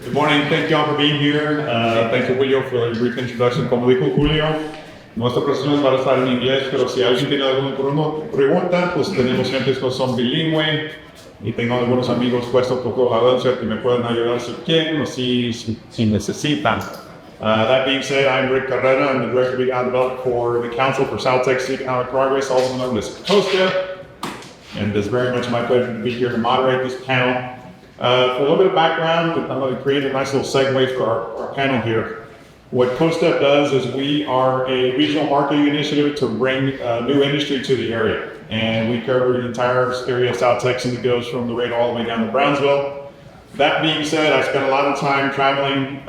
Good morning, thank you all for being here. Thank you, Julio, for the brief introduction. Como dijo Julio, nuestra presentación va a estar en inglés, pero si alguien tiene alguna pregunta, pues tenemos gente que son bilingüe y tengo algunos amigos puestos por toda la danza que me pueden ayudar si quieren o si necesitan. That being said, I'm Rick Carrera. I'm the Director of Economic Development for the Council for South Texas Economic Progress, also known as COSTA. And it's very much my pleasure to be here to moderate this panel. For a little bit of background, I'm going to create a nice little segue for our panel here. What COSTA does is we are a regional marketing initiative to bring new industry to the area. And we cover the entire area of South Texas that goes from Laredo all the way down to Brownsville. That being said, I spent a lot of time traveling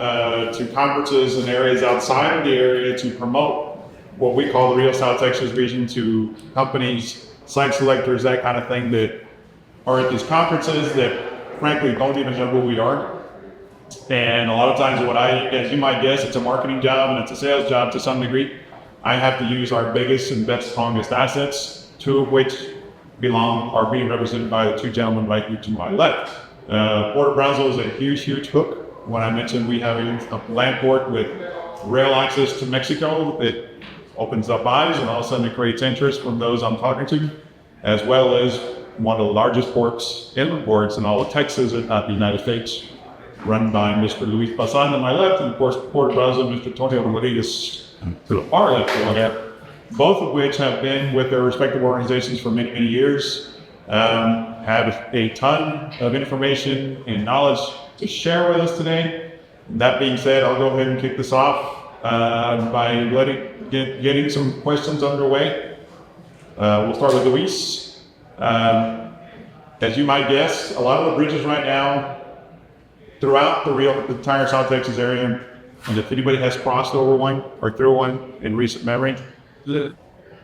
to conferences and areas outside of the area to promote what we call the Rio South Texas region to companies, site selectors, that kind of thing that are at these conferences that frankly don't even know who we are. And a lot of times as you might guess, it's a marketing job and it's a sales job to some degree. I have to use our biggest and best, strongest assets, two of which are being represented by the two gentlemen right here to my left. Port of Brownsville is a huge, huge hook. When I mentioned we have a land port with rail access to Mexico, it opens up eyes and all of a sudden it creates interest from those I'm talking to, as well as one of the largest ports, inland ports in all of Texas, if not the United States, run by Mr. Luis Bazan to my left, and of course, Port of Brownsville, Mr. Tony Rodriguez to the far left, both of which have been with their respective organizations for many, many years, have a ton of information and knowledge to share with us today. That being said, I'll go ahead and kick this off by getting some questions underway. We'll start with Luis. As you might guess, a lot of the bridges right now throughout the entire South Texas area, and if anybody has crossed over one or through one in recent memory,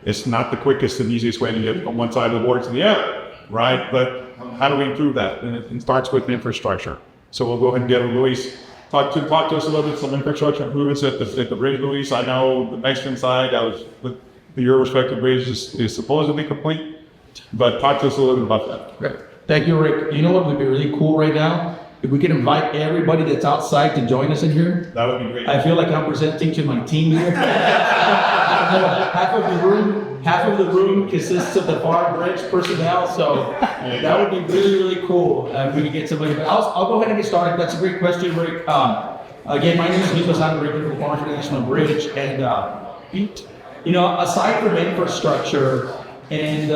it's not the quickest and easiest way to get from one side of the border to the other, right? But how do we improve that? And it starts with infrastructure. So we'll go ahead and get Luis. Talk to us a little bit some infrastructure improvements at the bridge, Luis. I know the Mexican side, your respective bridge is supposedly complete. But talk to us a little bit about that. Great. Thank you, Rick. You know what would be really cool right now? If we could invite everybody that's outside to join us in here. That would be great. I feel like I'm presenting to my team here. half of the room consists of the Pharr Bridge personnel, so that would be really, really cool if we could get somebody. But I'll go ahead and get started. That's a great question, Rick. Again, my name is Luis Bazan, Director of Pharr International Bridge, and aside from infrastructure, and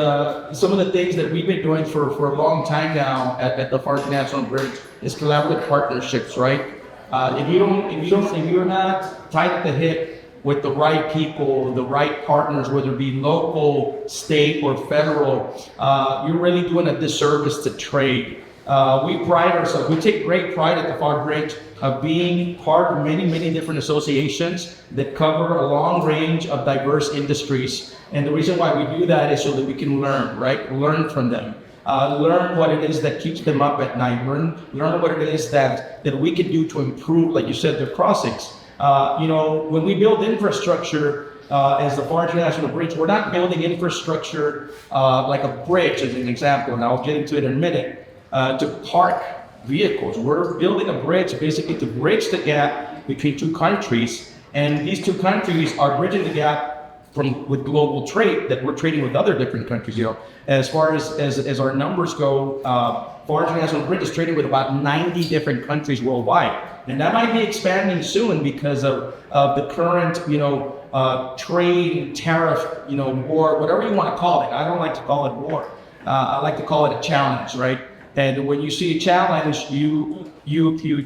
some of the things that we've been doing for a long time now at the Pharr International Bridge is collaborative partnerships, right? If you're not tight at the hip with the right people, the right partners, whether it be local, state, or federal, you're really doing a disservice to trade. We take great pride at the Pharr Bridge of being part of many, many different associations that cover a long range of diverse industries. And the reason why we do that is so that we can learn, right? Learn from them. Learn what it is that keeps them up at night. Learn what it is that we can do to improve, like you said, their crossings. When we build infrastructure, as the Pharr International Bridge, we're not building infrastructure like a bridge, as an example, and I'll get into it in a minute, to park vehicles. We're building a bridge basically to bridge the gap between two countries, and these two countries are bridging the gap with global trade, that we're trading with other different countries. As far as our numbers go, Pharr International Bridge is trading with about 90 different countries worldwide, and that might be expanding soon because of the current trade, tariff, war, whatever you want to call it. I don't like to call it war. I like to call it a challenge, right? And when you see a challenge, you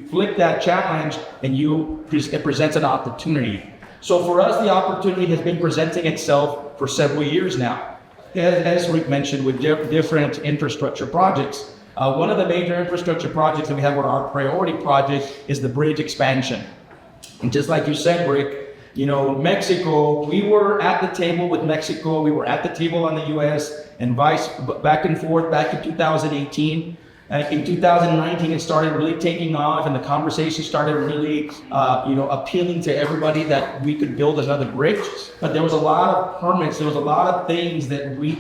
flick that challenge and it presents an opportunity. So for us, the opportunity has been presenting itself for several years now. As Rick mentioned, with different infrastructure projects. One of the major infrastructure projects that we have, our priority project, is the bridge expansion. And just like you said, Rick, Mexico, we were at the table with Mexico, we were at the table on the US, and back and forth back in 2018. In 2019, it started really taking off, and the conversation started really, appealing to everybody that we could build another bridge. But there was a lot of permits, there was a lot of things that we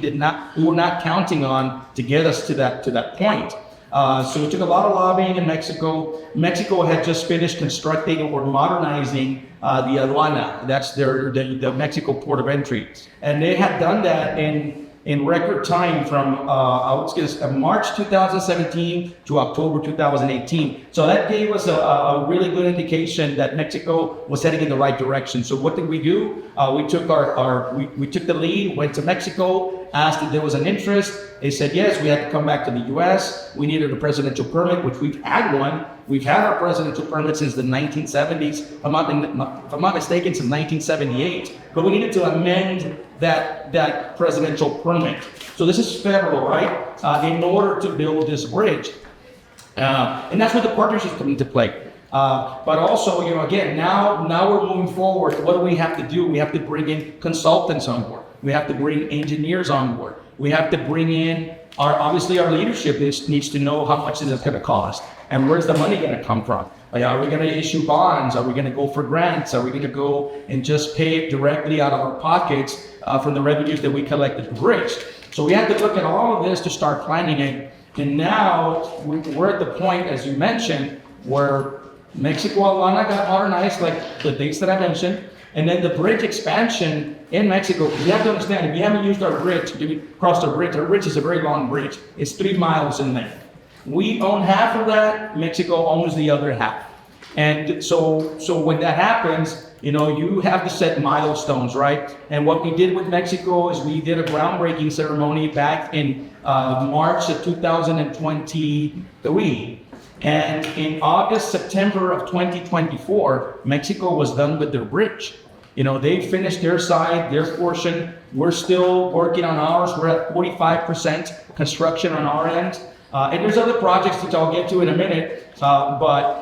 were not counting on to get us to that point. So it took a lot of lobbying in Mexico. Mexico had just finished constructing or modernizing the aduana. That's the Mexico port of entry. And they had done that in record time from March 2017 to October 2018. So that gave us a really good indication that Mexico was heading in the right direction. So what did we do? We took we took the lead, went to Mexico, asked if there was an interest. They said yes. We had to come back to the U.S. We needed a presidential permit, which we've had one. We've had our presidential permit since the 1970s. If I'm not mistaken, since 1978. But we needed to amend that presidential permit. So this is federal, right? In order to build this bridge. And that's where the partnerships come into play. But also, again, now we're moving forward. What do we have to do? We have to bring in consultants on board. We have to bring engineers on board. We have to bring in obviously our leadership needs to know how much is it going to cost and where's the money going to come from. Are we going to issue bonds? Are we going to go for grants? Are we going to go and just pay it directly out of our pockets from the revenues that we collected from bridge? So we have to look at all of this to start planning it. And now we're at the point, as you mentioned, where Mexico Aduana got modernized, like the dates that I mentioned. And then the bridge expansion in Mexico, you have to understand, if you haven't used our bridge, if you crossed our bridge is a very long bridge. It's 3 miles in there. We own half of that, Mexico owns the other half. And so when that happens, you have to set milestones, right? And what we did with Mexico is we did a groundbreaking ceremony back in March of 2023. And in August, September of 2024, Mexico was done with their bridge. They finished their side, their portion. We're still working on ours. We're at 45% construction on our end. And there's other projects which I'll get to in a minute. But,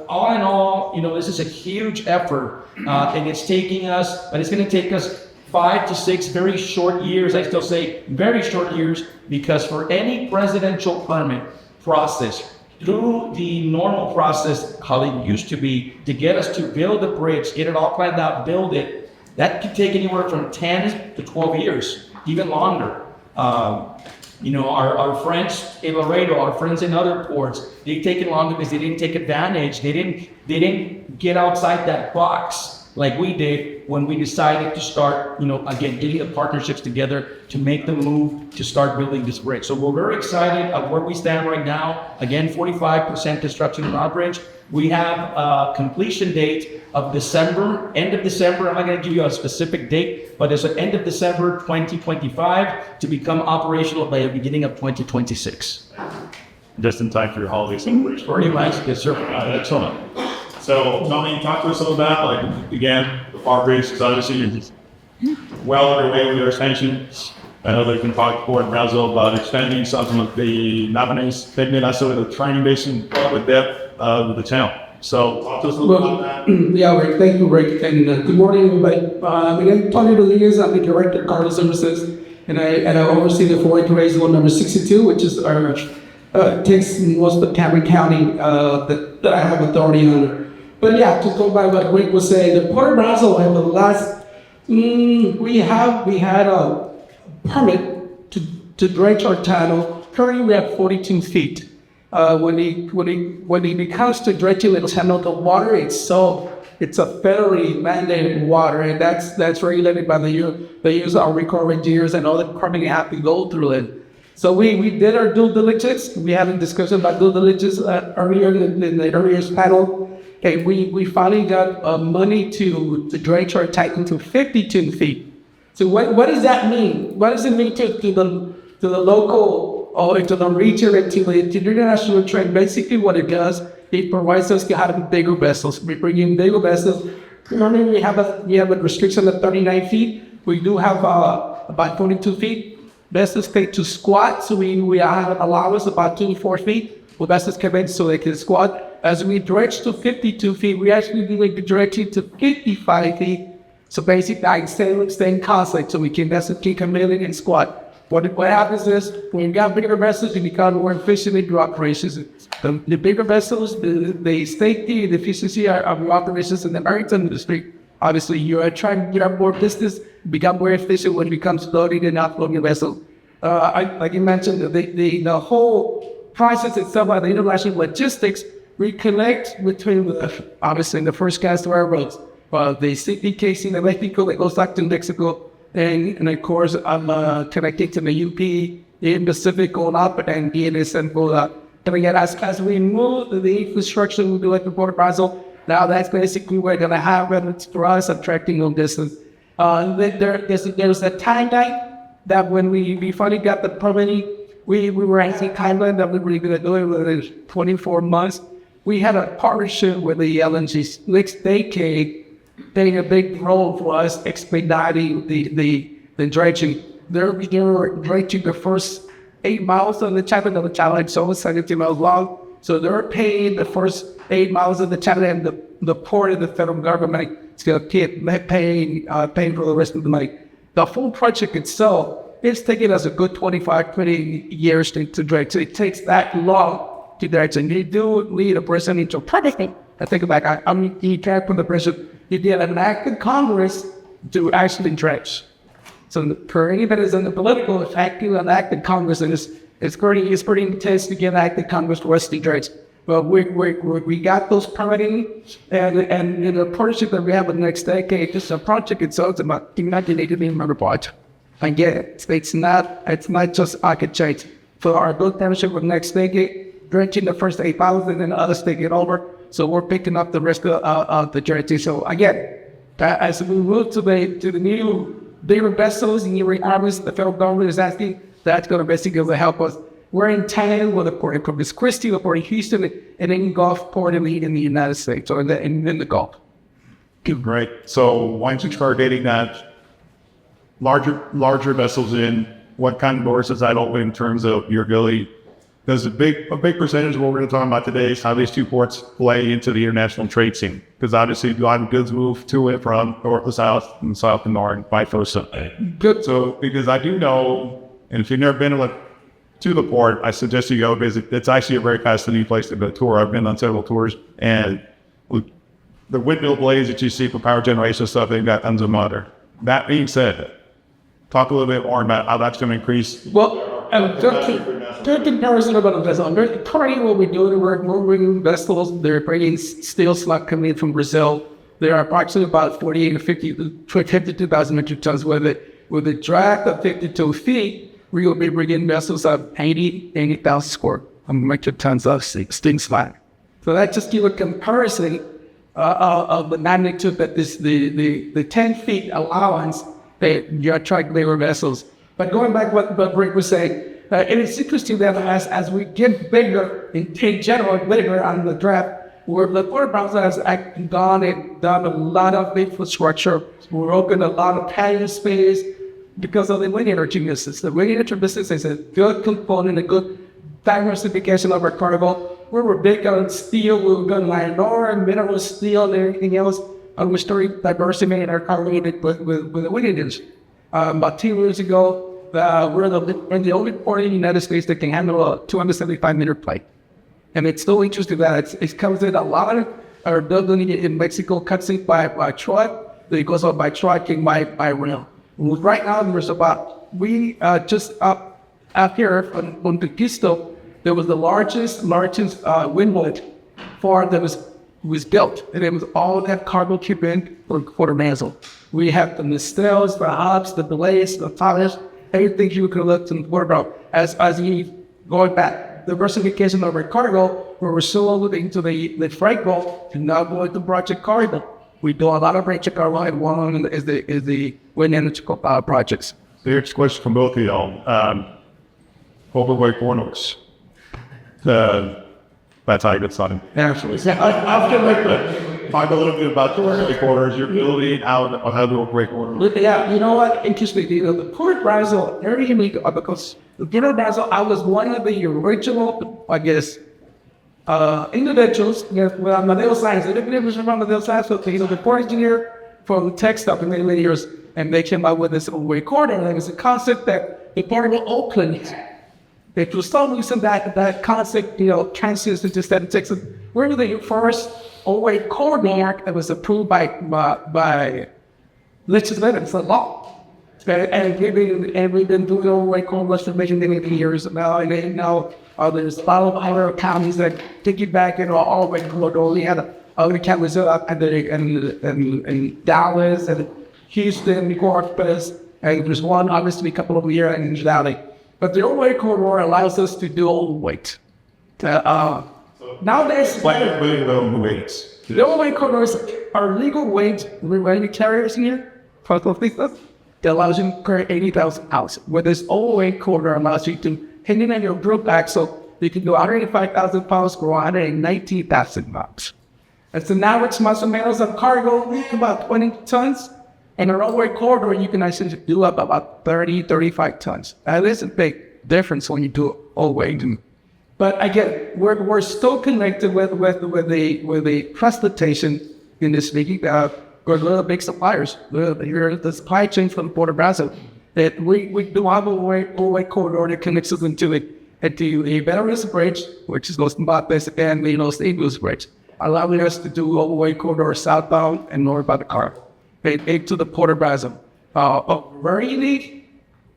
all in all, this is a huge effort. And it's taking us, but it's going to take us 5 to 6 very short years. I still say very short years, because for any presidential permit process, through the normal process, how it used to be, to get us to build a bridge, get it all planned out, build it, that could take anywhere from 10 to 12 years, even longer. Our friends in Laredo, our friends in other ports, they've taken longer because they didn't take advantage. They didn't get outside that box like we did when we decided to start, again, getting the partnerships together to make the move to start building this bridge. So we're very excited of where we stand right now. Again, 45% construction on our bridge. We have a completion date of December, end of December. I'm not going to give you a specific date, but it's the end of December 2025 to become operational by the beginning of 2026. Just in time for your holiday celebration. Pretty much, yes, sir. Excellent. So, Tommy, talk to us a little about, again, the Pharr Bridge is obviously well underway with your extension. I know they've been talking Port of Brownsville about extending some of the Napanese, taking also the training basin with depth of the channel. So, talk to us a little about that. Yeah, Rick, thank you, Rick. And good morning, everybody. My name is Tony Rodriguez. I'm the Director of Cargo Services, and I oversee the Pharr International number 62, which is our takes most of Cameron County that I have authority on. But yeah, to go by what Rick was saying, the Port of Brownsville over the last, we had a permit to dredge our tunnel. Currently, we have 42 feet. When it comes to dredging the tunnel, the water it's a federally mandated water, and that's regulated by the use of our Army Corps of Engineers, and all the department have to go through it. So we did our due diligence. We had a discussion about due diligence earlier in the earlier panel. Okay, we finally got money to dredge our tank to 52 feet. So what does that mean? What does it mean to the local or to the region and to the international trade? Basically, what it does, it provides us to have bigger vessels. We bring in bigger vessels. Remember, we have a restriction of 39 feet. We do have about 42 feet. Vessels take to squat, so we have allowance about 2 to 4 feet. Well, vessels come in so they can squat. As we dredge to 52 feet, we actually do like the dredging to 55 feet. So basically, I staying constant, so we can vessels can come in and squat. What happens is, when you got bigger vessels, you become more efficient in your operations. The bigger vessels, the safety, the efficiency of your operations in the maritime industry. Obviously, you are trying to get up more business, become more efficient when it comes to loading and offloading your vessel. Like you mentioned, the whole process itself, the international logistics, we connect between obviously the first gas railroads, the CPKC in Mexico that goes back to Mexico, and of course I'm connected to the UP, the Pacific going up, and DNS go up. And again, as we move the infrastructure we do at the Port of Brownsville, now that's basically we're going to have revenue for us attracting long distance. There's a timeline that when we finally got the permitting, we were actually timeline that we were going to do it within 24 months. We had a partnership with the LNG next decade, playing a big role for us expediting the dredging. They were dredging the first 8 miles of the channel. The channel is over 70 miles long. So they're paying the first 8 miles of the channel, and the port of the federal government is going to paying for the rest of the money. The full project itself, it's taking us a good 25, 20 years to dredge. So it takes that long to dredge. And you do need a person into project. I think about you can't put the person, you did an act in Congress to actually dredge. So for anybody that's in the political, it's actually an act in Congress, and it's pretty intense to get an act in Congress for us to dredge. But we got those permitting, and in the partnership that we have with the next decade, just a project itself is about $1980 million project. I get it. It's not just architects. For our good partnership with the next decade, dredging the first 8 miles, and then others take it over. So we're picking up the rest of the dredging. So again, as we move to the new bigger vessels and new requirements the federal government is asking, that's going to basically help us. We're in tandem with the Port of Corpus Christi, the Port of Houston, and then Gulf Port in the United States, or in the Gulf. Great. So once you start getting that larger vessels in, what kind of doors does that open in terms of your ability? There's a big percentage of what we're going to talk about today is how these two ports play into the international trade scene. Because obviously, a lot of goods move to it from north to south and south to north, vice versa. Good. So, because I do know, and if you've never been to the port, I suggest you go visit. It's actually a very fascinating place to go tour. I've been on several tours, and the windmill blades that you see for power generation stuff, they've got tons of water. That being said, talk a little bit more about how that's going to increase. Well, third comparison about a vessel. Currently, what we're doing, we're bringing vessels. They're bringing steel slug coming in from Brazil. There are approximately about 48 to 52,000 metric tons with a drag of 52 feet. We will be bringing vessels of 80,000 square metric tons of steel slug. So that just gives a comparison of the magnitude that the 10 feet allowance that you attract labor vessels. But going back to what Rick was saying, it is interesting that as we get bigger, in general, bigger on the draft, where the Port of Brownsville has gone and done a lot of infrastructure. We're opening a lot of patio space because of the wind energy business. The wind energy business is a good component, a good diversification of our cargo. We were big on steel, we were good on iron ore, mineral steel, and everything else. And we started diversifying our cargo with the wind industry. About 2 years ago, we're the only port in the United States that can handle a 275-meter plate. And it's so interesting that it comes in a lot of our building in Mexico, cuts in by truck, then it goes up by truck and by rail. Right now, there's about, just up here on the Pisto, there was the largest windmill farm that was built, and it was all that cargo came in for the nasal. We have the nacelles, the hubs, the blades, the tires, everything you could look to work about. As you going back, the diversification of our cargo, where we're still looking to the freight boat and now going to project cargo. We do a lot of project cargo, and one is the wind energy projects. Here's a question from both of y'all. Overweight corners. That's how you get started. Absolutely. Talk a little bit about the overweight corners, your ability, how to overweight corners. Yeah, you know what? Interesting. The Port of Brownsville, very unique because the Port of Brownsville, I was one of the original, I guess, individuals, with Amadeo Science. The individuals from Amadeo Science, the port engineer from tech stuff in many years, and they came up with this overweight corner. And it was a concept that the Port of Oakland, if for some reason that concept, transfers into state of Texas, we're the first overweight corridor that was approved by legislators, the law. And we've been doing overweight corridors for many, many years now. And then now there's a lot of other counties that take it back and all the way corridor. We had other counties up in Dallas and Houston, Corpus, and there's one obviously a couple of years in Valley. But the overweight corridor allows us to do overweight. Nowadays, the overweight corridors are legal weight revenue carriers here for the business that allows you to carry 80,000 pounds. Where this overweight corridor allows you to hang it on your group back, so you can go 185,000 pounds, go 119,000 pounds. It's an average muscle miles of cargo, about 20 tons. And an overweight corridor, you can actually do up about 30, 35 tons. That is a big difference when you do overweight. But again, we're still connected with the transportation in this speaking. We're little big suppliers. We're the supply chain from Port of Brownsville. That we do have a overweight corridor that connects us into a Belarus bridge, which is goes about this, and the Los Angeles bridge, allowing us to do overweight corridor southbound and northbound the car. To the Port of Brownsville. Very unique.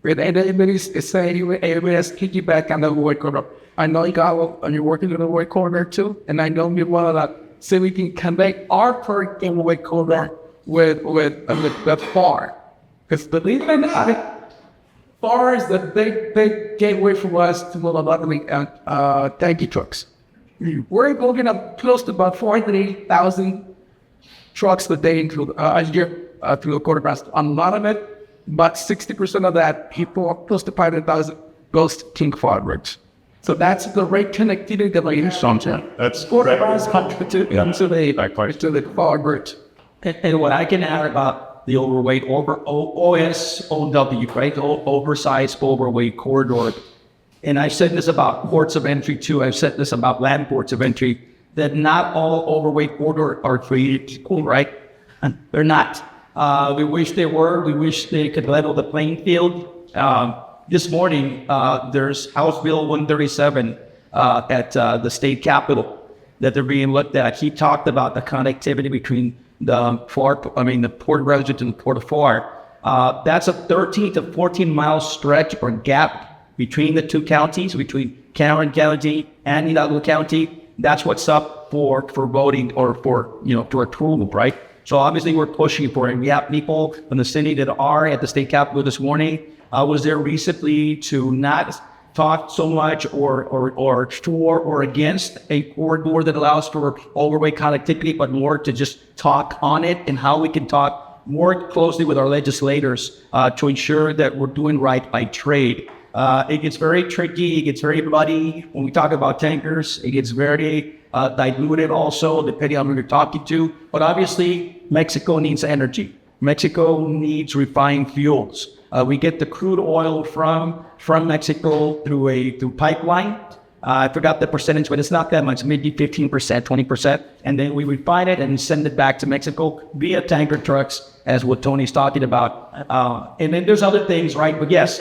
And everybody's saying, everybody has piggyback on the overweight corridor. I know you're working on the overweight corridor too, and I know you want to so we can connect our per overweight corridor with Pharr. Because believe it or not, Pharr is the big gateway for us to a lot of tanky trucks. We're looking at close to about 480,000 trucks a day through the Port of Brownsville. A lot of it, about 60% of that, people, close to 500,000, goes to King Pharr Bridge. So that's the right connectivity that we're using. That's Port of Brownsville to the Pharr Bridge. And what I can add about the overweight, OSOW, right? Oversized overweight corridor. And I said this about ports of entry too. I've said this about land ports of entry, that not all overweight corridors are created equal, right? And they're not. We wish they were. We wish they could level the playing field. This morning, there's House Bill 137 at the state capitol that they're being looked at. He talked about the connectivity between the Port of Brownsville and the Port of Pharr. That's a 13 to 14 mile stretch or gap between the two counties, between Cameron County and Hidalgo County. That's what's up for voting or for approval, right? So obviously we're pushing for it. We have people from the city that are at the state capitol this morning. I was there recently to not talk so much or for or against a corridor that allows for overweight connectivity, but more to just talk on it and how we can talk more closely with our legislators to ensure that we're doing right by trade. It gets very tricky. It gets very muddy when we talk about tankers. It gets very diluted also, depending on who you're talking to. But obviously, Mexico needs energy. Mexico needs refined fuels. We get the crude oil from Mexico through pipeline. I forgot the percentage, but it's not that much, maybe 15%, 20%. And then we refine it and send it back to Mexico via tanker trucks, as what Tony's talking about. And then there's other things, right? But yes,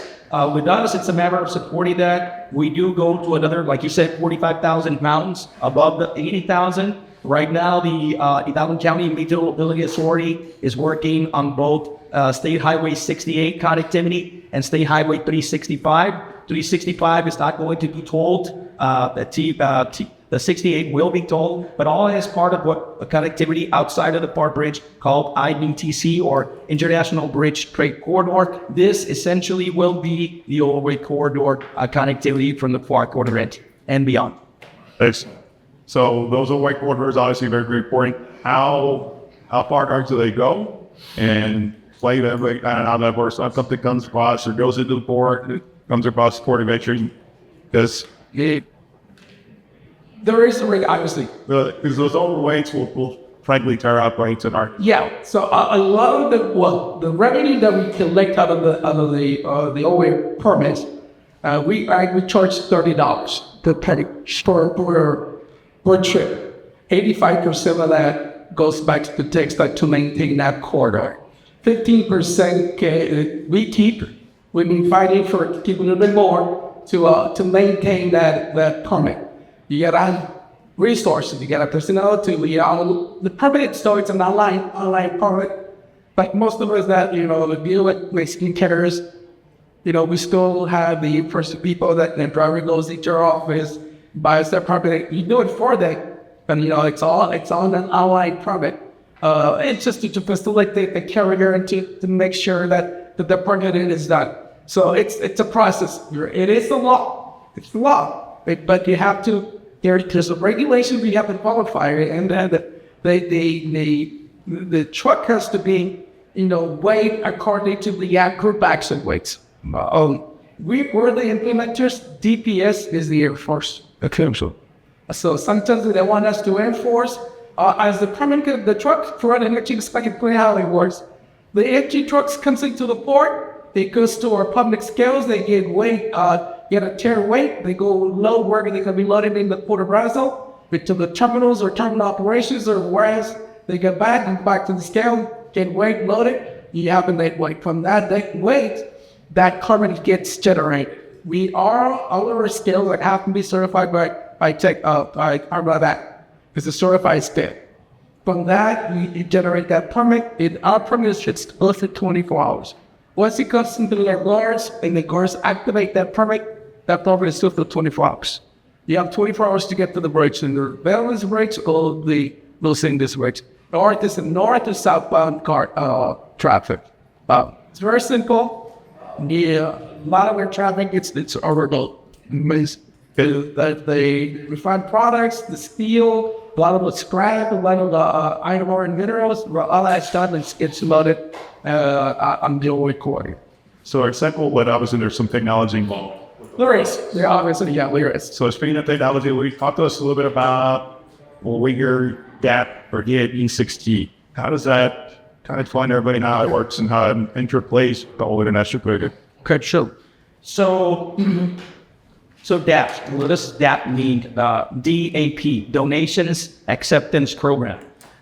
with us, it's a matter of supporting that. We do go to another, like you said, 45,000 pounds above the 80,000. Right now, the Hidalgo County Mobility Authority is working on both State Highway 68 connectivity and State Highway 365. 365 is not going to be tolled. The 68 will be tolled, but all as part of what a connectivity outside of the Pharr Bridge called IBTC or International Bridge Trade Corridor. This essentially will be the overweight corridor connectivity from the Pharr corridor and beyond. Thanks. So those overweight corridors obviously very, very important. How far do they go? And play them how that works. If something comes across or goes into the port, it comes across the port of entry, because there is a rig, obviously. Because those overweights will frankly tear up rates in our. Yeah. So a lot of the revenue that we collect out of the overweight permits, we charge $30 to pay per trip. 85% of that goes back to the tax to maintain that corridor. 15% we keep. We've been fighting for keep a little bit more to maintain that permit. You got to add resources. You got to personnel to the permit. So it's an online permit. like most of us that, the deal with skin carriers, we still have the first people that the driver goes into your office, buys their permit. You do it for them, and it's all an online permit. It's just to facilitate the carrier and to make sure that the permit is done. So it's a process. It is the law. It's the law. But you have to. There's a regulation we have to qualify, and then the truck has to be weighed according to the group action weights. We're the implementers. DPS is the Air Force. Okay, so sometimes they want us to enforce as the permit, the truck for an energy explain how it works. The energy trucks comes into the port, they goes to our public scales, they get weight, get a tier weight, they go load where they can be loaded in the Port of Brownsville, to the terminals or terminal operations, or whereas they get back and back to the scale, get weight loaded, you have a net weight. From that weight, that carbon gets generated. We are all our scales that have to be certified by that. It's a certified scale. From that, we generate that permit. Our permit is good for 24 hours. Once it comes into the guards, and the guards activate that permit is still for 24 hours. You have 24 hours to get to the bridge, and the balance bridge or the Los Angeles bridge. North to southbound car traffic. It's very simple. A lot of our traffic, it's overload. The refined products, the steel, a lot of the scrap, a lot of the iron ore and minerals, all that stuff gets loaded on the oil quarry. So it's simple, but obviously there's some technology involved. There is. There obviously, yeah, there is. So speaking of technology, will you talk to us a little bit about we hear that or get E6T? How does that kind of explain to everybody how it works and how it interplays with the whole international grid? Okay, sure. So DAP, what does DAP mean? DAP, Donations Acceptance Program.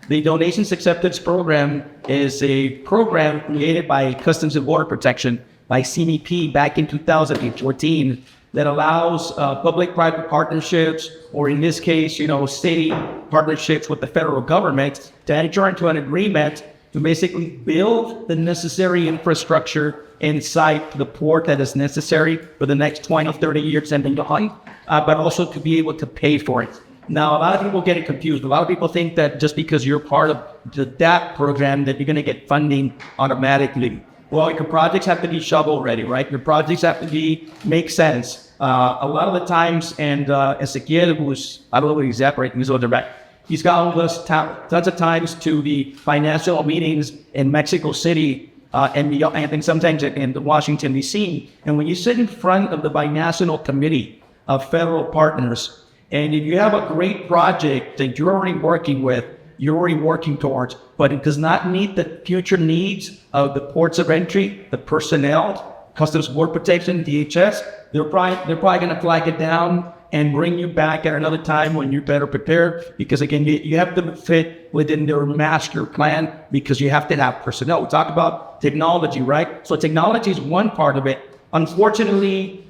The Donations Acceptance Program is a program created by Customs and Border Protection by CBP back in 2014 that allows public-private partnerships, or in this case, city partnerships with the federal government to enter into an agreement to basically build the necessary infrastructure inside the port that is necessary for the next 20, 30 years and beyond, but also to be able to pay for it. Now, a lot of people get it confused. A lot of people think that just because you're part of the DAP program that you're going to get funding automatically. Well, your projects have to be shovel ready, right? Your projects have to make sense. A lot of the times, and Ezequiel, who's, I don't know what he's at, right? He's over there. He's gone with us tons of times to the financial meetings in Mexico City, and sometimes in Washington, D.C. And when you sit in front of the binational committee of federal partners, and if you have a great project that you're already working with, you're already working towards, but it does not meet the future needs of the ports of entry, the personnel, Customs Border Protection, DHS, they're probably going to flag it down and bring you back at another time when you're better prepared. Because again, you have to fit within their master plan, because you have to have personnel. We talk about technology, right? So technology is one part of it. Unfortunately,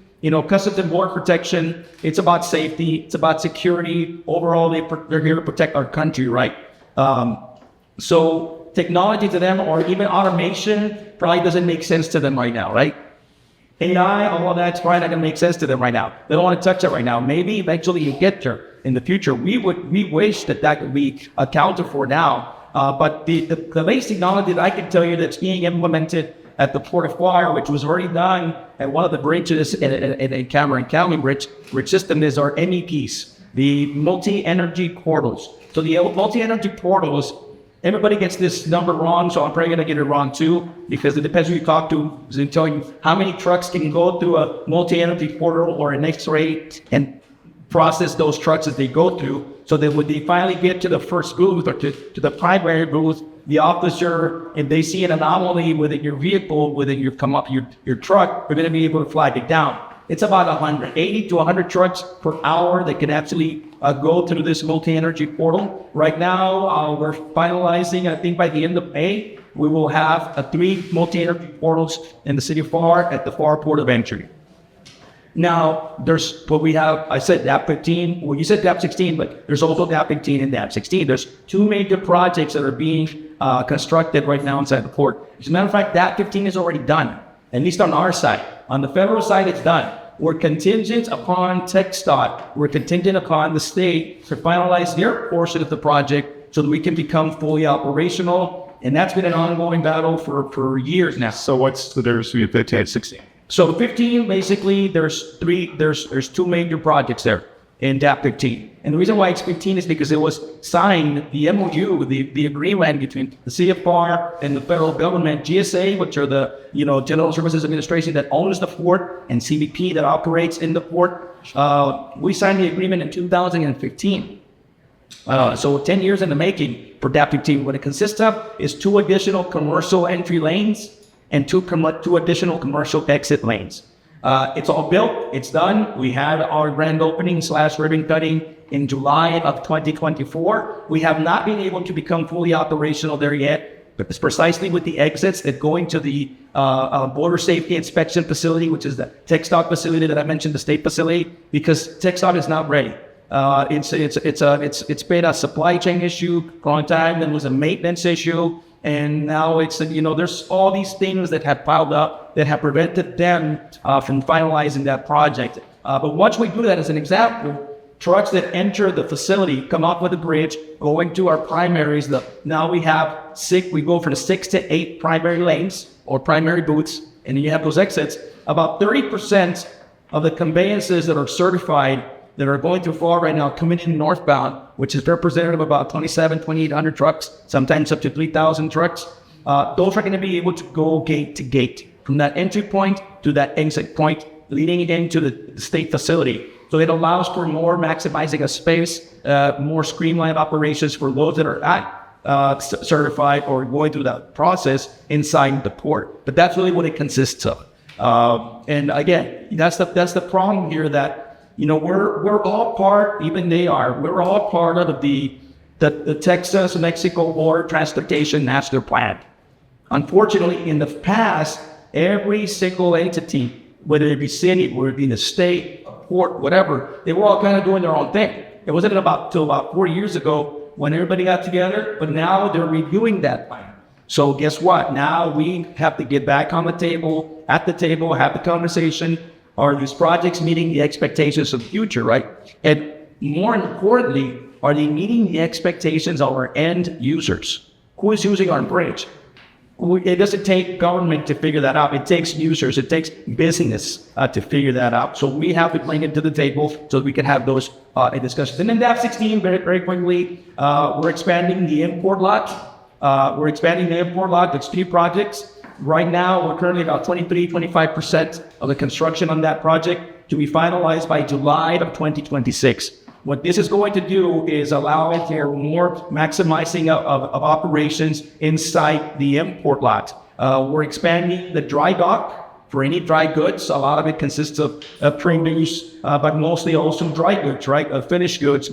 Customs and Border Protection, it's about safety, it's about security. Overall, they're here to protect our country, right? So technology to them, or even automation, probably doesn't make sense to them right now, right? AI, all of that's probably not going to make sense to them right now. They don't want to touch it right now. Maybe eventually you get there in the future. We wish that could be accounted for now. But the latest technology that I can tell you that's being implemented at the Port of Pharr, which was already done at one of the bridges in Cameron County bridge system, is our MEPs, the multi-energy portals. So the multi-energy portals, everybody gets this number wrong, so I'm probably going to get it wrong too, because it depends who you talk to. They tell you how many trucks can go through a multi-energy portal or an X-ray and process those trucks as they go through. So that when they finally get to the first booth or to the primary booth, the officer, if they see an anomaly within your vehicle, within your truck, they're going to be able to flag it down. It's about 80 to 100 trucks per hour that can actually go through this multi-energy portal. Right now, we're finalizing, I think by the end of May, we will have 3 multi-energy portals in the city of Pharr at the Pharr Port of Entry. Now, there's what we have, I said DAP 15, well, you said DAP 16, but there's also DAP 15 and DAP 16. There's two major projects that are being constructed right now inside the port. As a matter of fact, DAP 15 is already done, at least on our side. On the federal side, it's done. We're contingent upon TxDOT. We're contingent upon the state to finalize their portion of the project so that we can become fully operational. And that's been an ongoing battle for years now. So what's the difference between 15 and 16? So 15, basically, there's two major projects there in DAP 15. And the reason why it's 15 is because it was signed, the MOU, the agreement between the city of Pharr and the federal government, GSA, which are the General Services Administration that owns the port, and CBP that operates in the port. We signed the agreement in 2015. So 10 years in the making for DAP 15. What it consists of is 2 additional commercial entry lanes and two additional commercial exit lanes. It's all built, it's done. We had our grand opening / ribbon cutting in July of 2024. We have not been able to become fully operational there yet, but it's precisely with the exits that go into the border safety inspection facility, which is the TxDOT facility that I mentioned, the state facility, because TxDOT is not ready. It's been a supply chain issue for a long time. Then it was a maintenance issue. And now it's, there's all these things that have piled up that have prevented them from finalizing that project. But once we do that, as an example, trucks that enter the facility come up with a bridge, going to our primaries. Now we have we go from 6 to 8 primary lanes or primary booths, and then you have those exits. About 30% of the conveyances that are certified that are going through Pharr right now coming in northbound, which is representative of about 2,800 trucks, sometimes up to 3,000 trucks. Those are going to be able to go gate to gate from that entry point to that exit point leading into the state facility. So it allows for more maximizing of space, more streamlined operations for those that are not certified or going through that process inside the port. But that's really what it consists of. And again, that's the problem here, that we're all part, even they are, we're all part of the Texas-Mexico Border Transportation Master Plan. Unfortunately, in the past, every single entity, whether it be city, whether it be the state, a port, whatever, they were all kind of doing their own thing. It wasn't until about 4 years ago when everybody got together, but now they're reviewing that plan. So guess what? Now we have to get back on the table, have the conversation. Are these projects meeting the expectations of the future, right? And more importantly, are they meeting the expectations of our end users? Who is using our bridge? It doesn't take government to figure that out. It takes users, it takes business to figure that out. So we have to bring it to the table so that we can have those discussions. And then DAP 16, very, very quickly, we're expanding the import lot. There's 3 projects. Right now, we're currently about 25% of the construction on that project to be finalized by July of 2026. What this is going to do is allow it for more maximizing of operations inside the import lot. We're expanding the dry dock for any dry goods. A lot of it consists of produce, but mostly also dry goods, right? Finished goods,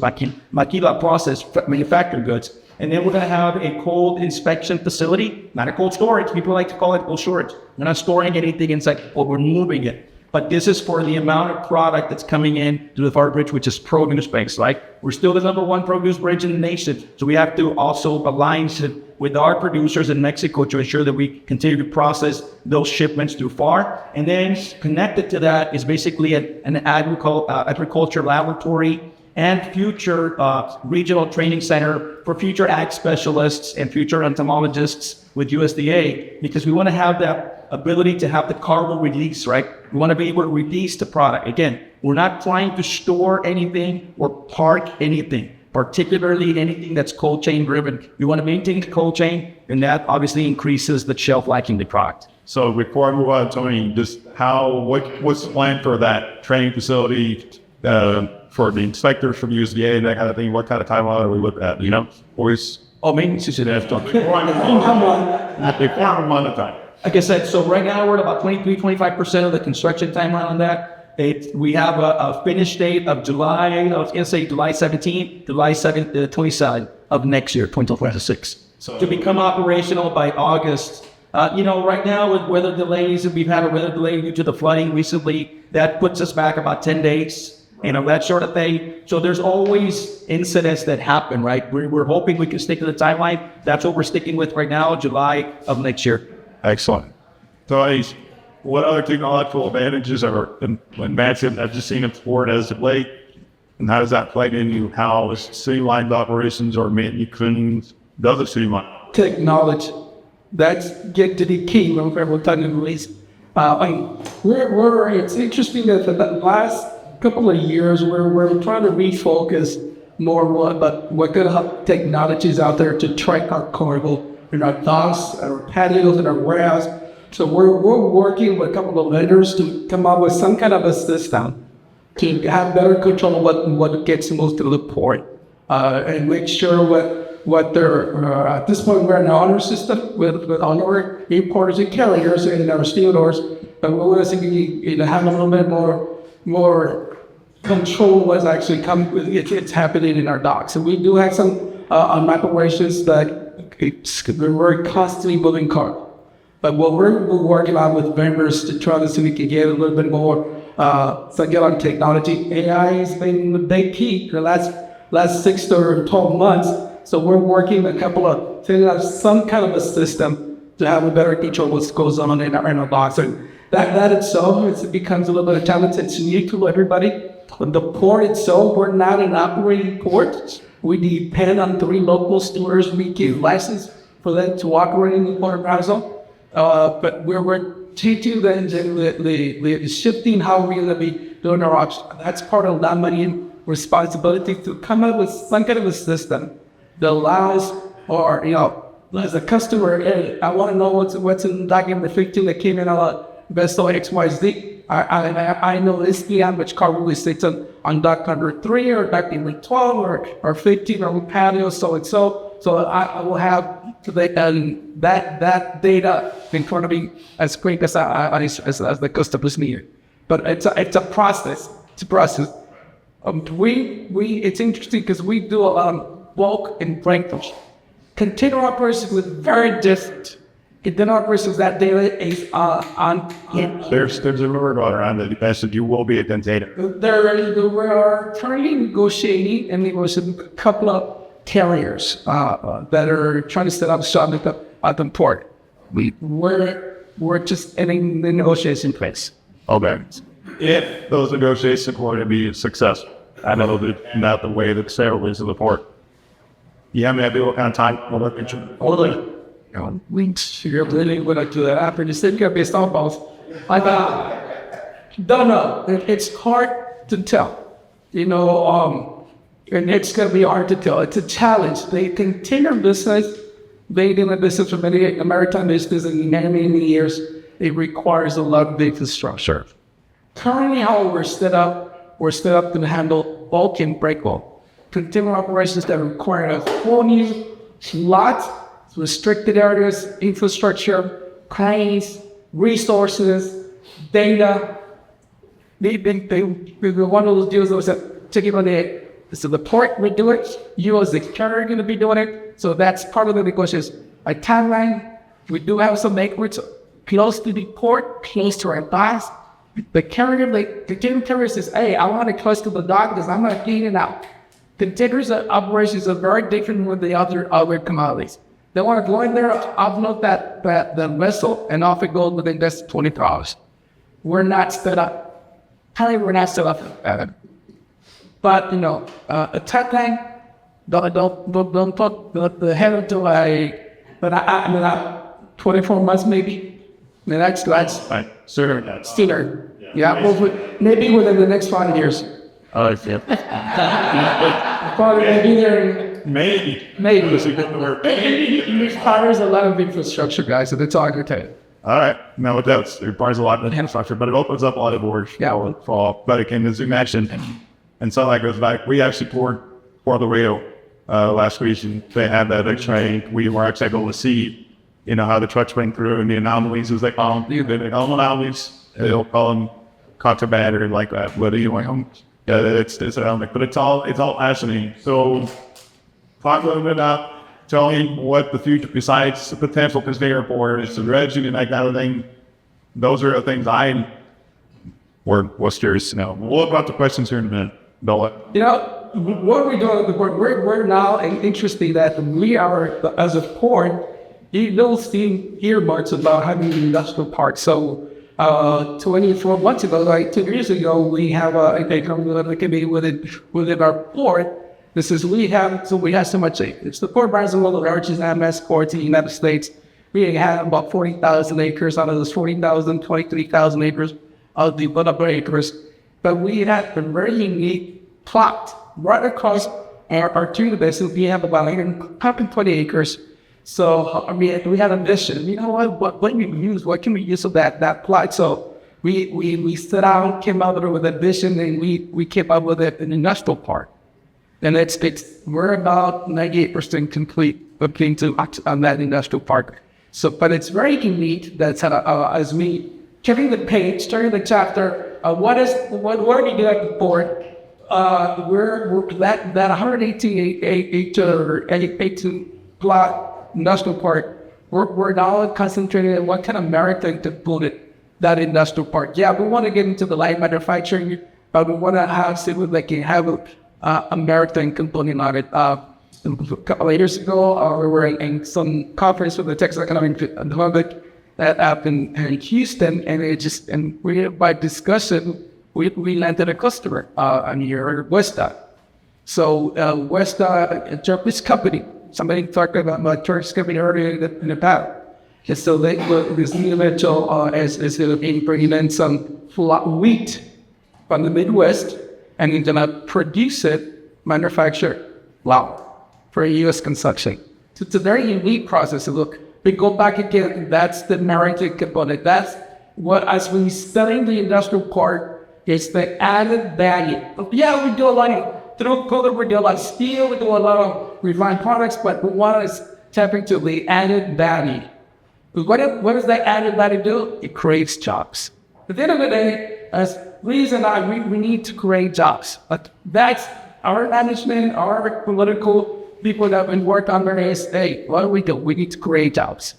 maquila processed manufactured goods. And then we're going to have a cold inspection facility, not a cold storage. People like to call it cold storage. We're not storing anything inside, we're moving it. But this is for the amount of product that's coming in to the Pharr Bridge, which is produce based, right? We're still the #1 produce bridge in the nation. So we have to also align with our producers in Mexico to ensure that we continue to process those shipments through Pharr. And then connected to that is basically an agriculture laboratory and future regional training center for future ag specialists and future entomologists with USDA, because we want to have that ability to have the cargo release, right? We want to be able to release the product. Again, we're not trying to store anything or park anything, particularly anything that's cold chain driven. We want to maintain the cold chain, and that obviously increases the shelf life in the product. So before I move on, Tony, just what's the plan for that training facility, for the inspectors from USDA and that kind of thing? What kind of timeline are we looking at? Maintenance is an Before I'm on the time. Like I said, so right now we're at about 25% of the construction timeline on that. We have a finish date of July 17th, July 7th, 27th of next year, 2026. So to become operational by August Right now with weather delays, and we've had a weather delay due to the flooding recently, that puts us back about 10 days, that sort of thing. So there's always incidents that happen, right? We're hoping we can stick to the timeline. That's what we're sticking with right now, July of next year. Excellent. So, what other technological advantages or advances have you seen in Ford as of late? And how does that play into how streamlined operations or manufacturing does a streamline? Technology. That's get to the key when we're talking Luis. It's interesting that the last couple of years we're trying to refocus more about what kind of technologies out there to track our cargo in our docks, our patios, and our warehouse. So we're working with a couple of vendors to come up with some kind of a system to have better control of what gets most to the port and make sure what they're at this point we're in an honor system with honor importers and carriers and our stevedores, but we want to see have a little bit more control what's actually it's happening in our docks. And we do have some operations that we're constantly moving cargo. But what we're working on with vendors to try to see if we can get a little bit more get on technology. AI has been the big key for the last 6 to 12 months. So we're working a couple of figuring out some kind of a system to have a better control of what goes on in our docks. And that itself it becomes a little bit of challenge. It's unique to everybody. The port itself, we're not an operating port. We depend on 3 local stewards. We give license for them to operate in the Port of Brownsville. But we're teaching them the shifting how we're going to be doing our ops. That's part of that money and responsibility to come up with some kind of a system that allows, or as a customer, hey, I want to know what's in document 15 that came in on vessel XYZ. I know this PM which car will sits on dock number 3 or dock number 12 or 15 or patio so and so. So I will have that data in front of me as quick as the customers need it. But it's a process. It's a process. It's interesting because we do a lot of bulk and breakage. Container operations with very different. Container operations that data is on. There's a rumor going around that said you will be a container. We are currently negotiating, and there was a couple of carriers that are trying to set up shop at the port. We're just getting the negotiation phase. Okay. If those negotiations were to be successful, I know that not the way that Sarah was to the port. You have any idea what kind of time? We really want to do that after the city based on both. I don't know. It's hard to tell. And it's going to be hard to tell. It's a challenge. The container business, they've been in business for many, maritime business in many years. It requires a lot of infrastructure. Currently, how we're set up to handle bulk and break bulk. Container operations that require a whole new lot, restricted areas, infrastructure, cranes, resources, data. They're one of those deals that was taking on the port will do it. You as the carrier are going to be doing it. So that's part of the negotiation. By timeline, we do have some acreage close to the port, close to our docks. The container carrier says, hey, I want it close to the dock because I'm not getting it out. Containers operations are very different with the other commodities. They want to go in there, upload that vessel, and off it goes within just 24 hours. We're not set up. We're not set up. But a timeline, don't put the head until but 24 months maybe. That's Right. Sure. sooner. Yeah, maybe within the next 5 years. Oh, yeah. Probably maybe there. Maybe. It requires a lot of infrastructure, guys, and it's all going to take. All right. No, it requires a lot of infrastructure, but it opens up a lot of doors. Yeah. But again, as you mentioned, and so that goes back. We actually poured the Rio last week, and they had that X-ray. We were actually able to see, how the trucks went through and the anomalies, as they call them. They call them anomalies. They'll call them contraband or like that. But it's an element. But it's all fascinating. So talk a little bit about tell me what the future besides the potential conveyor port is, the dredging and that kind of thing. Those are the things I was curious to know. What about the questions here in a minute, Bella? You know, what we're doing at the port, we're now, and interesting that we are, as a port, you don't see earmarks about having an industrial park. So 24 months ago, like 2 years ago, we have a committee within our port. This is, we have so much, it's the Port of Brownsville, the largest MS port in the United States. We have about 40,000 acres out of those 40,000, 23,000 acres of the developable acres. But we have a very unique plot right across our two basin. We have about 120 acres. So, I mean, we had a mission. You know what can we use of that plot? So we set out, came up with a vision, and we came up with an industrial park. And we're about 98% complete looking to on that industrial park. So, but it's very unique that as we turning the page, turning the chapter, what are we doing at the port? We're that 118 acre plot industrial park. We're now concentrating on what kind of maritime to build it, that industrial park. Yeah, we want to get into the light manufacturing, but we want to have a maritime component on it. A couple of years ago, we were in some conference with the Texas Economic Development that happened in Houston, and we, by discussion, we landed a customer near Westa. So Westa, a Japanese company, somebody talked about Turkish company earlier in the past. And so this individual is bringing in some wheat from the Midwest, and he's gonna produce it, manufacture flour for U.S. consumption. So it's a very unique process. Look, we go back again, that's the maritime component. That's what, as we studying the industrial part, is the added value. Yeah, we do a lot of, through COVID, we do a lot of steel, we do a lot of refined products, but we want to tap into the added value. What does that added value do? It creates jobs. At the end of the day, as Luis and I, we need to create jobs. But that's our management, our political people that we work under is, hey, what do? We need to create jobs.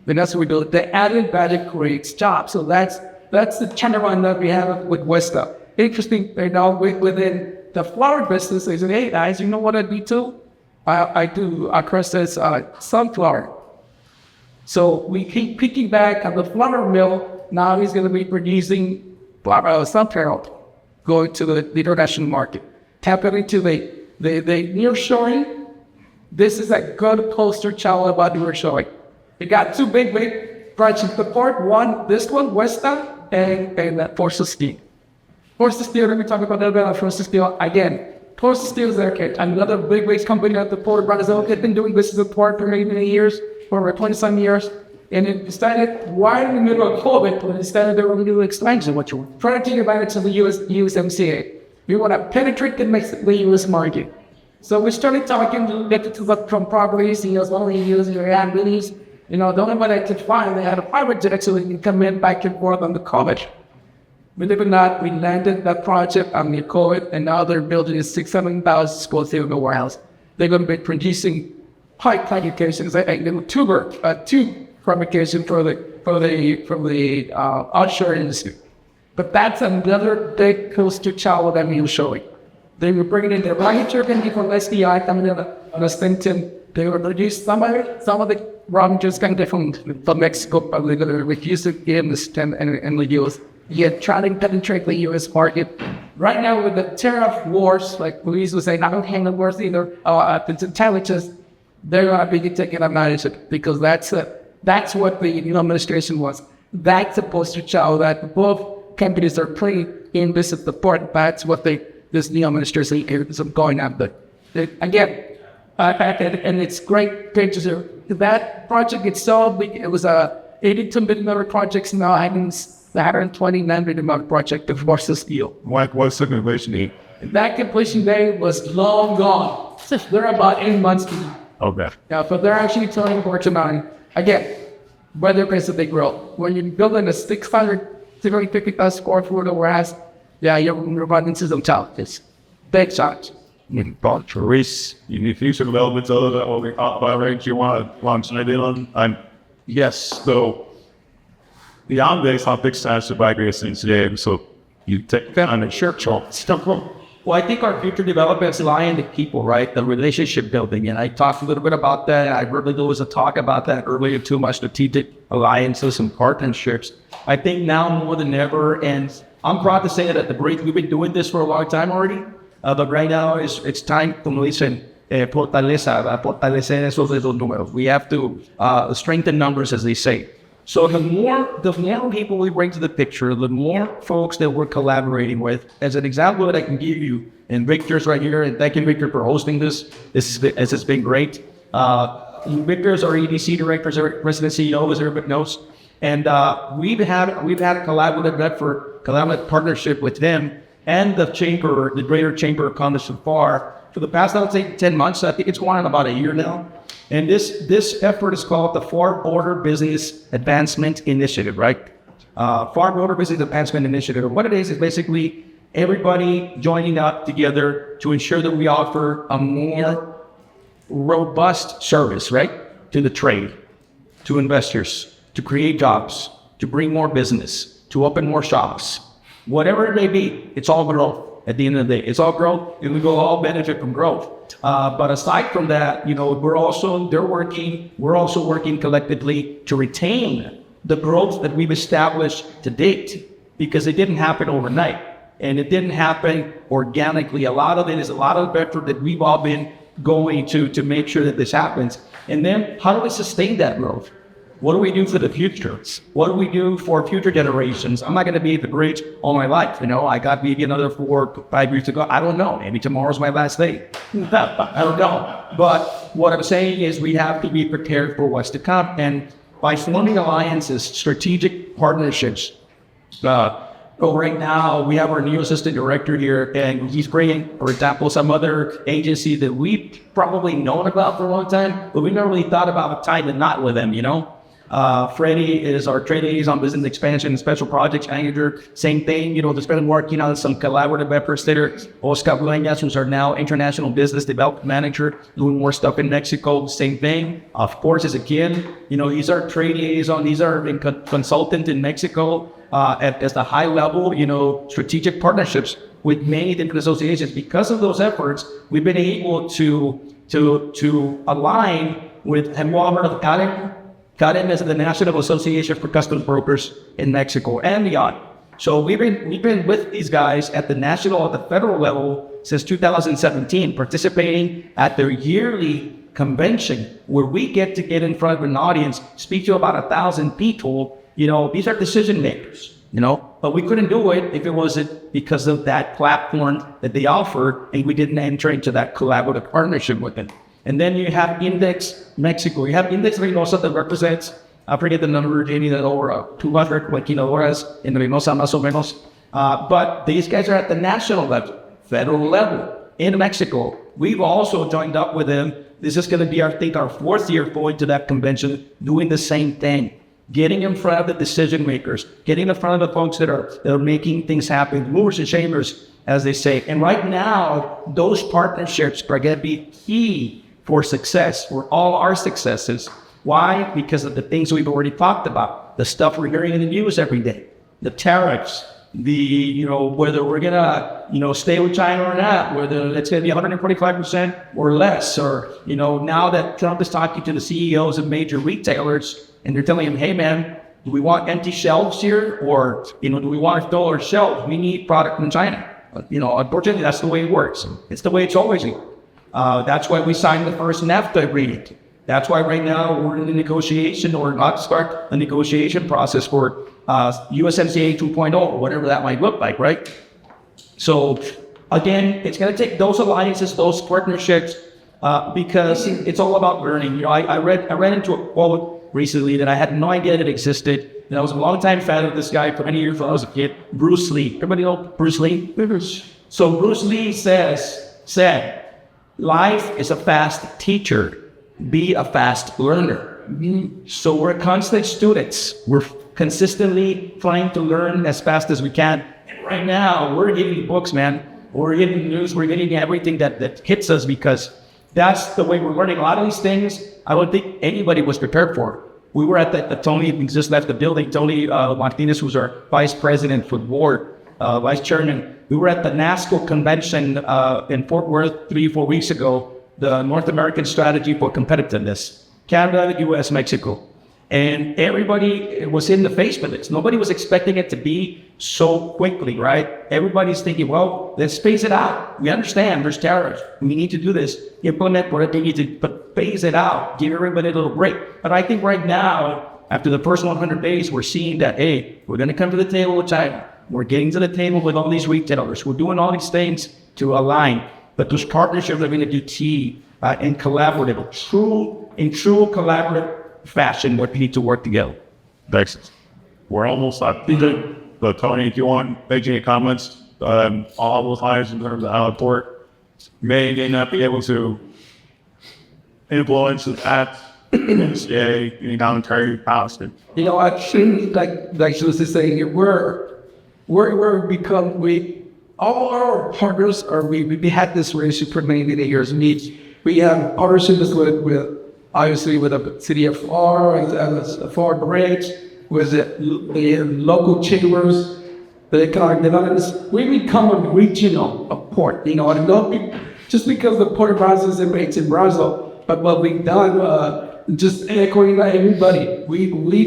And that's what we do. The added value creates jobs. So that's the turnaround that we have with Westa. Interesting, you know, within the flour business, they say, hey guys, you know what I do too? I process sunflower. So we keep picking back on the flour mill. Now he's going to be producing sunflower, going to the international market. Tapping into the nearshoring. This is a good poster child about nearshoring. We got two big projects. The port one, this one, Westa, and Force Steel. Force Steel, let me talk about that about Force Steel again. Force Steel is another big company at the Port of Brownsville. They've been doing business at port for many years, for over 20-some years. And it decided, why in the middle of COVID, but instead they were going to do expansion, what you want. Trying to take advantage of the USMCA. We want to penetrate the US market. So we started talking from properties, only using Airbnbs. The only one I could find, they had a private jet so we can come in back and forth on the college. Believe it or not, we landed that project on the COVID, and now they're building a 6,000-7,000 square feet warehouse. They're going to be producing pipe fabrications, tube fabrication from the offshore industry. But that's another big poster child that we were showing. They were bringing in the rocket turbine from SDI coming in on a Stinton. They were producing some of the raw materials coming from Mexico, but they're going to reduce it in the US. Yet trying to penetrate the US market. Right now with the tariff wars, like Luis was saying, I don't hang the wars either. The tariffs, they're going to be taking advantage of it because that's what the new administration was. That's the poster child that both companies are playing in business support. That's what this new administration is going after. Again, and it's great pictures here. That project itself, it was a $82 million project. Now having the $129 million project of Force Steel. What's the completion date? That completion date was long gone. They're about 8 months now. Okay. Yeah, but they're actually telling Fortune, again, weather based that they grow. When you're building a 650,000 square foot warehouse, yeah, you're running into some challenges. Big challenges. Luis, any future developments other than what we talked about, right? You want to launch an idea on? Yes. So beyond this, how big stands to buy great things today? So you take that on a shirt stuff. Well, I think our future developments lie in the people, right? The relationship building. And I talked a little bit about that. I really there was a talk about that earlier too, my strategic alliances and partnerships. I think now more than ever, and I'm proud to say that at the Bridge, we've been doing this for a long time already. But right now, it's time, como dicen, fortalecer esos dedos números. We have to strengthen numbers, as they say. So the more people we bring to the picture, the more folks that we're collaborating with. As an example that I can give you, and Victor's right here, and thank you, Victor, for hosting this. This has been great. Victor's our EDC director, our president CEO, as everybody knows. And we've had a collaborative partnership with them and the chamber, the Greater Chamber of Commerce of Pharr for the past, I would say, 10 months. I think it's going on about a year now. And this effort is called the Pharr Border Business Advancement Initiative, right? Pharr Border Business Advancement Initiative. What it is basically everybody joining up together to ensure that we offer a more robust service, right? To the trade, to investors, to create jobs, to bring more business, to open more shops. Whatever it may be, it's all growth. At the end of the day, it's all growth, and we will all benefit from growth. But aside from that, we're also working collectively to retain the growth that we've established to date, because it didn't happen overnight, and it didn't happen organically. A lot of it is a lot of effort that we've all been going to make sure that this happens. And then, how do we sustain that growth? What do we do for the future? What do we do for future generations? I'm not going to be at the Bridge all my life. I got maybe another 4 or 5 years to go. I don't know. Maybe tomorrow's my last day. I don't know. But what I'm saying is we have to be prepared for what's to come. And by forming alliances, strategic partnerships, right now we have our new assistant director here, and he's bringing, for example, some other agency that we've probably known about for a long time, but we never really thought about tying the knot with them, Freddie is our trade liaison, business expansion, and special projects manager. Same thing, they've been working on some collaborative efforts there. Oscar Dueñas, who's our now international business development manager, doing more stuff in Mexico. Same thing. Of course, as a kid, he's our trade liaison. He's our consultant in Mexico at the high level, strategic partnerships with many different associations. Because of those efforts, we've been able to align with Karen is the National Association for Customs Brokers in Mexico and beyond. So we've been with these guys at the federal level since 2017, participating at their yearly convention, where we get in front of an audience, speak to about 1,000 people. These are decision makers, but we couldn't do it if it wasn't because of that platform that they offer, and we didn't enter into that collaborative partnership with them. And then you have Index Mexico. You have Index Reynosa that represents, I forget the number, Jamie, that over 200 Quinquinadoras in Reynosa, más o menos. But these guys are at the national level, federal level in Mexico. We've also joined up with them. This is going to be, I think, our 4th year going to that convention, doing the same thing, getting in front of the decision makers, getting in front of the folks that are making things happen, movers and shakers, as they say. And right now, those partnerships are going to be key for success, for all our successes. Why? Because of the things we've already talked about, the stuff we're hearing in the news every day, the tariffs, whether we're gonna, stay with China or not, whether it's gonna be 125% or less, or, now that Trump is talking to the CEOs of major retailers, and they're telling them, hey man, do we want empty shelves here? Or, do we want to fill our shelves? We need product from China. Unfortunately, that's the way it works. It's the way it's always been. That's why we signed the first NAFTA agreement. That's why right now we're in the negotiation, or about to start the negotiation process for USMCA 2.0, or whatever that might look like, right? So again, it's going to take those alliances, those partnerships, because it's all about learning. I ran into a quote recently that I had no idea that existed. And I was a longtime fan of this guy for many years when I was a kid, Bruce Lee. Everybody know Bruce Lee? So Bruce Lee said, life is a fast teacher. Be a fast learner. So we're constant students. We're consistently trying to learn as fast as we can. And right now, we're giving books, man. we're getting news, we're getting everything that hits us, because that's the way we're learning. A lot of these things, I don't think anybody was prepared for. We were at the Tony, we just left the building, Tony Martinez, who's our vice president for the board, vice chairman. We were at the NASCO convention in Fort Worth 3-4 weeks ago, the North American Strategy for Competitiveness, Canada, US, Mexico. And everybody was in the face with this. Nobody was expecting it to be so quickly, right? Everybody's thinking, well, let's phase it out. We understand there's tariffs. We need to do this. Implement what they need to, but phase it out. Give everybody a little break. But I think right now, after the first 100 days, we're seeing that, hey, we're going to come to the table with China. We're getting to the table with all these retailers. We're doing all these things to align. But those partnerships are going to do key and collaborative, in true collaborative fashion, what we need to work together. Thanks. We're almost up. But Tony, if you want to make any comments on all those lines in terms of how the port may not be able to influence that any commentary policy. You know, I think like she was just saying, all our partners we had this relationship for many years. We have partnerships with obviously with the city of Pharr, and Pharr Bridge, with the local chambers, the economic development. We become a regional port, you know, and not just because the Port of Brownsville is based in Brownsville, but what we've done, just echoing everybody.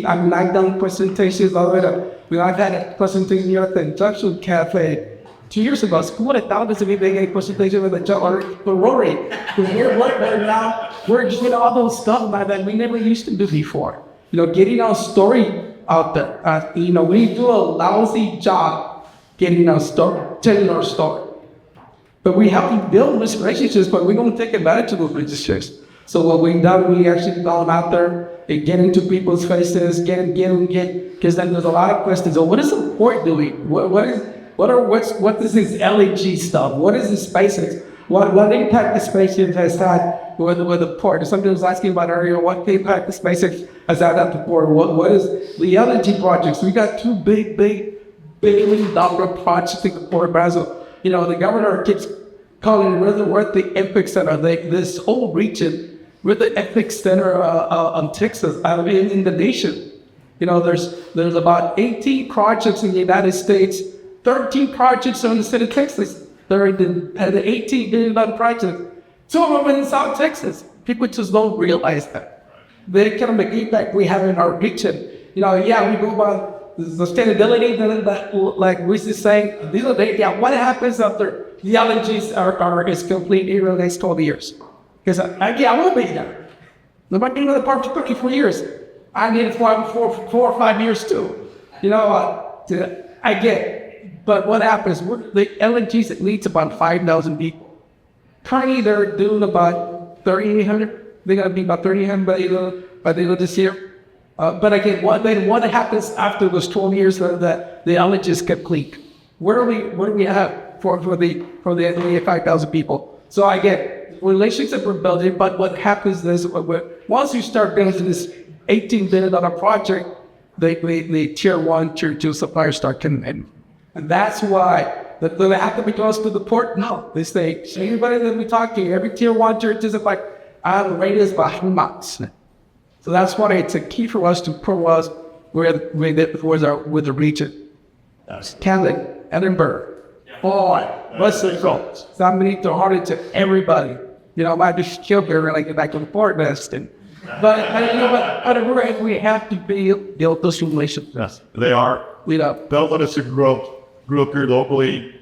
I've done presentations all the way up. I've had a presentation here at the Junction Cafe 2 years ago. Who would have thought this would be a presentation with the Rory? Now we're doing all those stuff that we never used to do before. You know, getting our story out there. You know, we do a lousy job getting our story, telling our story. But we have to build these relationships, but we're going to take advantage of those relationships. So what we've done, we actually gone out there and get into people's faces, because then there's a lot of questions. So what is the port doing? What is this LNG stuff? What is this SpaceX? What impact the SpaceX has had with the port? Somebody was asking about earlier, what impact the SpaceX has had at the port? What is the LNG projects? We got two big dollar projects in the Port of Brownsville. You know, the governor keeps calling we're the epic center. This whole region, we're the epic center on Texas, in the nation. You know, there's about 18 projects in the United States, 13 projects are in the state of Texas. They're in the $18 billion project. 2 of them in South Texas. People just don't realize that. The economic impact we have in our region. You know, yeah, we go about the sustainability, like Luis is saying, these are what happens after the LNGs is complete in the next 12 years? Because I won't be there. Nobody been in the park for 34 years. I need it for 4 or 5 years too. You know, I get it. But what happens, the LNGs leads about 5,000 people. Currently, they're doing about 3,800. They're going to be about 3,800 by the end of this year. But again, what happens after those 12 years that the LNGs complete? What do we have for the 5,000 people? So again, relationships we're building, but what happens is once you start building this $18 billion project, the tier 1, tier 2 suppliers start coming in. And that's why they have to be close to the port. No, they say, anybody that we talk to, every tier 1, tier 2 is like, I have a radius of 100 miles. So that's why it's a key for us to put us with the region. Canada, Edinburgh, Western Coast. So I'm going to harder to everybody. You know, I might just kill here and get back to the port nest. But we have to build those relationships. Yes, they are. They'll let us grew up here locally,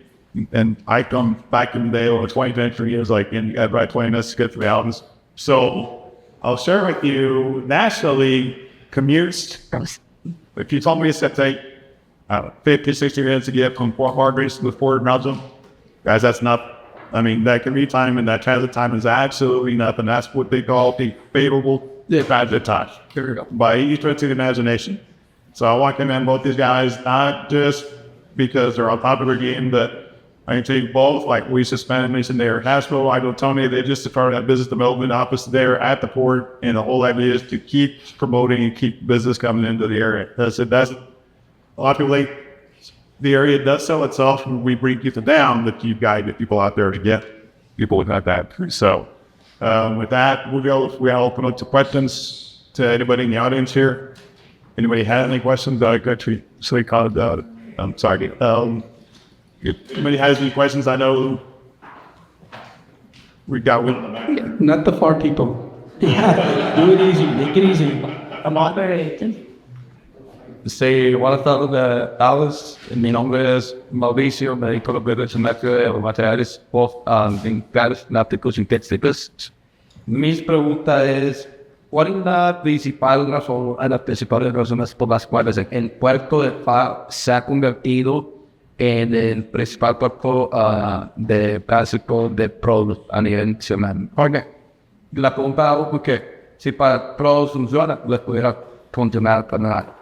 and I come back in the day over 20 years, like in about 20 minutes to get to the mountains. So I'll share with you nationally commutes. If you told me it's going to take 50, 60 minutes to get from Pharr Bridge to the Port of Brownsville, guys, that's not. I mean, that commute time and that transit time is absolutely nothing. That's what they call the favorable transit time. Here we go. By each to the imagination. So I want to commend both these guys, not just because they're on top of their game, but I can tell you both, like we mentioned there in Nashville, I know Tony, they just started that business development office there at the port, and the whole idea is to keep promoting and keep business coming into the area. That's a lot of people the area does sell itself, and we bring people down, that you guide the people out there to get people without that. So with that, we'll open up to questions to anybody in the audience here. Anybody have any questions? Actually, I'm sorry. If anybody has any questions, I know we got one. Not the far people. Yeah, do it easy, make it easy. I'm on there. Sí, buenas tardes, Alex. Mi nombre es Mauricio, médico de semestre de materiales vinculados náuticos y técnicos. Mis preguntas es, ¿cuál es las principales razones por las cuales el puerto de Pharr se ha convertido en el principal puerto de tránsito de productos a nivel nacional? Porque la pregunta hago porque si para todos funciona, les pudiera funcionar para nada.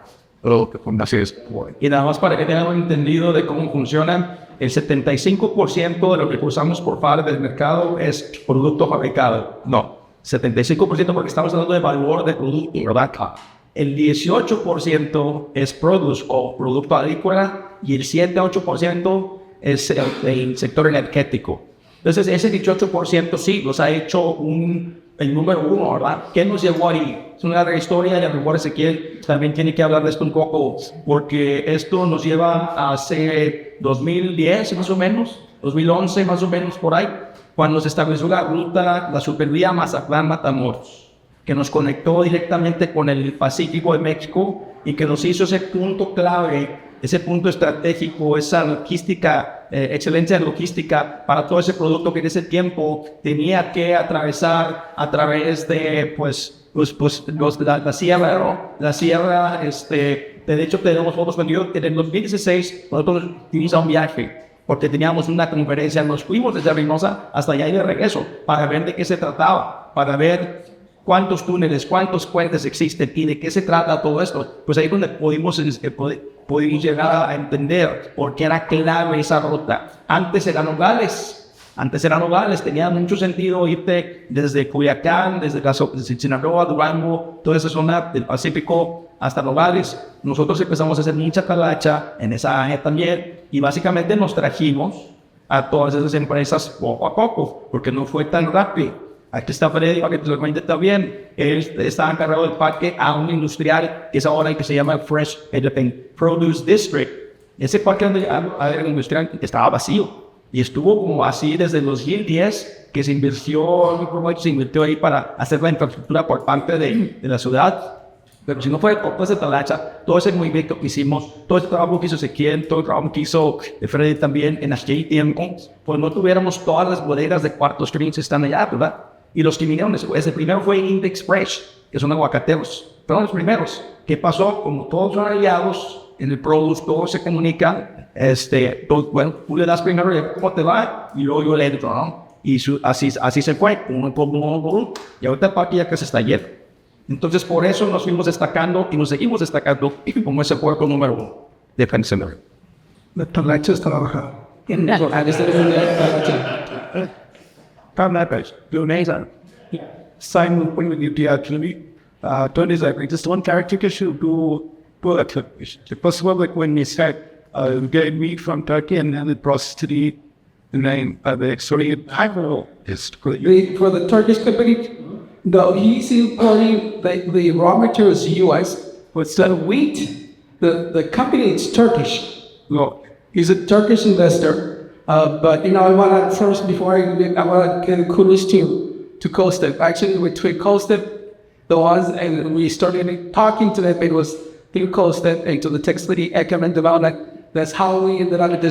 Así es. Y nada más para que tengan un entendido de cómo funcionan, el 75% de lo que usamos por Pharr del mercado es producto fabricado. No, 75% porque estamos hablando de valor de producto, ¿verdad? El 18% es produce o producto agrícola y el 7-8% es el sector energético. Entonces ese 18% sí nos ha hecho el número uno, ¿verdad? ¿Qué nos llevó ahí? Es una larga historia y a lo mejor Ezequiel también tiene que hablar de esto un poco, porque esto nos lleva hace 2010 más o menos, 2011 más o menos por ahí, cuando se estableció la ruta, la supervía Mazatlán-Matamoros, que nos conectó directamente con el Pacífico de México y que nos hizo ese punto clave, ese punto estratégico, esa logística, excelencia logística para todo ese producto que en ese tiempo tenía que atravesar a través de, la sierra, ¿no? La sierra, de hecho tenemos fotos vendidos. En el 2016 nosotros tuvimos un viaje, porque teníamos una conferencia, nos fuimos desde Reynosa hasta allá y de regreso, para ver de qué se trataba, para ver cuántos túneles, cuántos puentes existen y de qué se trata todo esto. Pues ahí es donde pudimos llegar a entender por qué era clave esa ruta. Antes eran Nogales, tenía mucho sentido irte desde Culiacán, desde Sinaloa, Durango, toda esa zona del Pacífico hasta Nogales. Nosotros empezamos a hacer mucha talacha en esa área también y básicamente nos trajimos a todas esas empresas poco a poco, porque no fue tan rápido. Aquí está Freddy, para que te lo cuente también. Él estaba encargado del parque a un industrial que es ahora el que se llama Fresh Produce District. Ese parque industrial estaba vacío y estuvo como así desde el 2010 que se invirtió ahí para hacer la infraestructura por parte de la ciudad. Pero si no fue por toda esa talacha, todo ese movimiento que hicimos, todo ese trabajo que hizo Ezequiel, todo el trabajo que hizo Freddy también en aquel tiempo, pues no tuviéramos todas las bodegas de cuartos streams que están allá, ¿verdad? Y los que vinieron después, el primero fue Index Fresh, que son aguacateros. Fueron los primeros. ¿Qué pasó? Como todos son aliados en el produce, todos se comunican. Bueno, tú le das primero cómo te va y luego yo le entro, ¿no? Y así se fue, y ahorita el parque ya casi está lleno. Entonces por eso nos fuimos destacando y nos seguimos destacando como ese puerto número uno de Pensilvania. La talacha está bajada. Simon, when you actually turn is like just one clarification to the first one, like when you said getting meat from Turkey and then the process to the name the sorry, I don't know. For the Turkish company, he's importing the raw materials to U.S. But the wheat, the company is Turkish. No. He's a Turkish investor. But I want to first, before I want to give kudos to Coasted. Actually, we Coasted, the ones, and we started talking to them. It was through Coasted and to the Tech City Economic Development. That's how we ended up with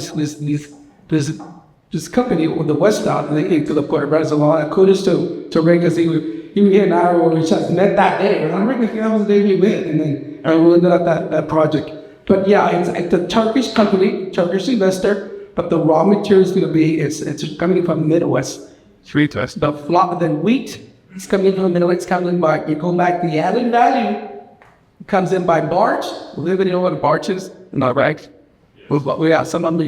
this company with the West Out, and they came to the Port of Brownsville. And kudos to Rick, because he was here in Iowa when we just met that day. And I'm Rick, that was the day we met, and then we ended up that project. But yeah, it's a Turkish company, Turkish investor. But the raw material is going to be, it's coming from the Midwest. Sweet West. The wheat is coming from the Midwest, coming by, you go back to the added value, it comes in by barge. Does anybody know what a barge is? Not right. Well, yeah, some of them,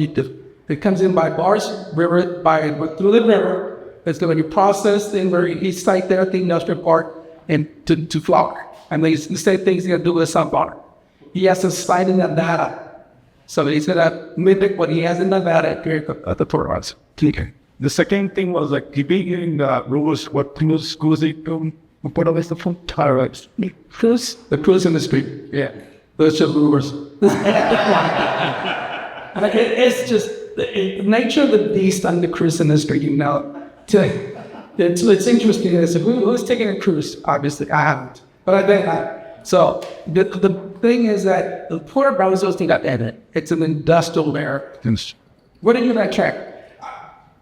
it comes in by barge, through the river. It's going to be processed in where he site there at the industrial park and to flour. And the same thing's going to do with sunflower. He has to slide in that data. So he's gonna mimic what he has in Nevada at the Port of Brownsville. The second thing was like keeping the rules, what schools they do. Put away the phone tires. The cruise industry. Yeah. Those just rumors. Like it's just the nature of the beast on the cruise industry, you know. It's interesting. I said, who's taking a cruise? Obviously, I haven't. But I bet I. So the thing is that the Port of Brownsville thing got added. It's an industrial area. What do you not check?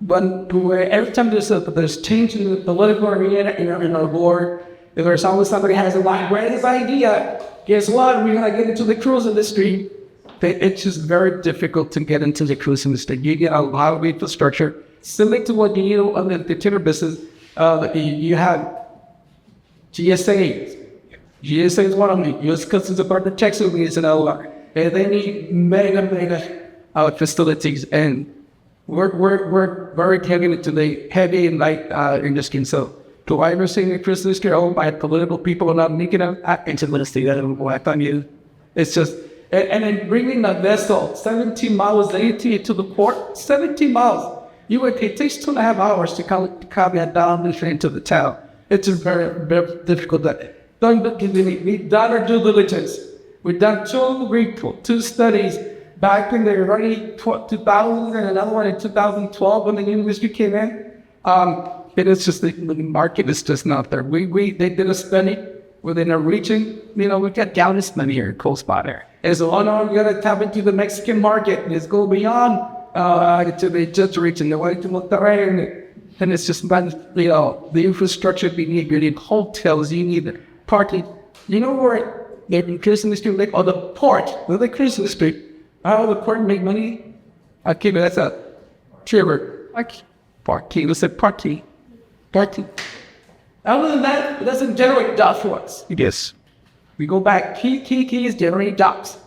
But every time there's change in the political arena in our board, if there's always somebody has a like great idea, guess what? We're gonna get into the cruise industry. It's just very difficult to get into the cruise industry. You get a lot of infrastructure. Similar to what you need on the timber business, you have GSA. GSA is one of them. U.S. Customs Department checks with me, and they need mega facilities, and we're very targeted to the heavy and light industry. So, do I ever see the cruise industry owned by political people not making it into the industry? That I thought you. It's just, and then bringing a vessel 17 miles later to the port, 17 miles. It takes 2.5 hours to come down the train to the town. It's very, very difficult. We've done our due diligence. We've done two studies back in the early 2000 and another one in 2012 when the industry came in. It is just the market is just not there. They did a study within a region. You know, we've got Galveston here, cold spot there. And so, oh no, we gotta tap into the Mexican market and it's go beyond to the just region. They went to Monterrey and it's just the infrastructure you need hotels, you need parking. You know where the cruise industry make the port, the cruise industry. How the port make money? Okay, but that's a trigger. Parking. Let's say parking. Other than that, it doesn't generate jobs for us. Yes. We go back. Key is generate jobs.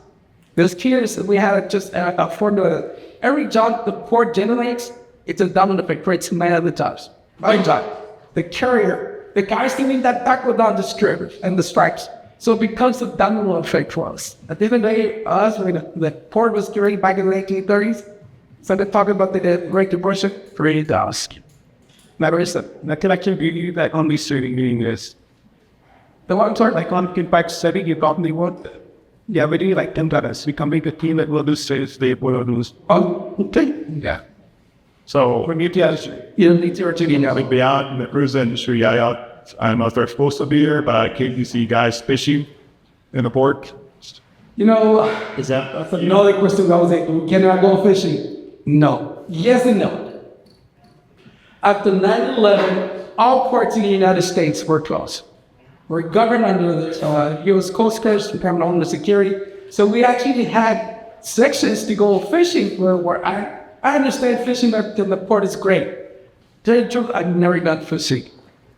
There's keys we have just a formula. Every job the port generates, it's a domino effect, creates many other jobs. My job. The carrier, the guys giving that backward down the strip and the stripes. So it becomes a domino effect for us. At the end of the day, the port was created back in the 1830s. So they're talking about the Great Depression. Great task. Matter is that can actually be that only serving meaning is The one sort like on impact setting, you probably want really like $10. We can make a team that will do sales, they will lose. okay. Yeah. So when you need to Beyond the cruise industry, I don't know if they're supposed to be here, but I occasionally see guys fishing in the port. You know, Is that another question I was like, can I go fishing? No. Yes and no. After 9/11, all ports in the United States were closed. We're governed under the U.S. Coast Guard, Department of Homeland Security. So we actually had sections to go fishing where I understand fishing up to the port is great. I've never done fishing.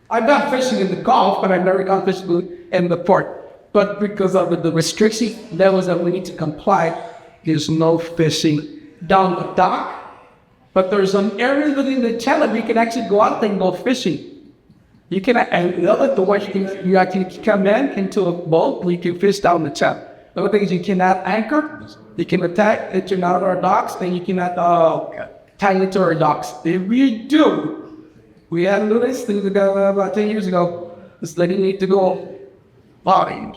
I've done fishing in the Gulf, but I've never done fishing in the port. But because of the restriction levels that we need to comply, there's no fishing down the dock. But there's some areas within the channel where you can actually go out there and go fishing. You can, and the other way you actually come into a boat where you can fish down the channel. The other thing is you cannot anchor, you can attack into our docks, and you cannot tie into our docks. If we do, we had to do this thing about 10 years ago. This lady need to go bodies.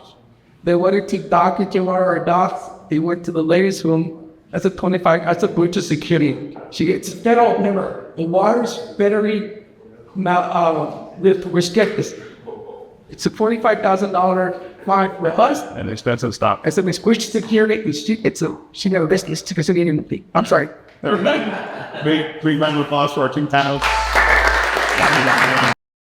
They wanted to dock into our docks. They went to the ladies' room. That's a 25, that's a breach of security. She gets, remember, the water's very restricted. It's a $45,000 fine for us. an expensive stop? I said, we squished security. She never business to consider anything. I'm sorry. Big round of applause for our two panels.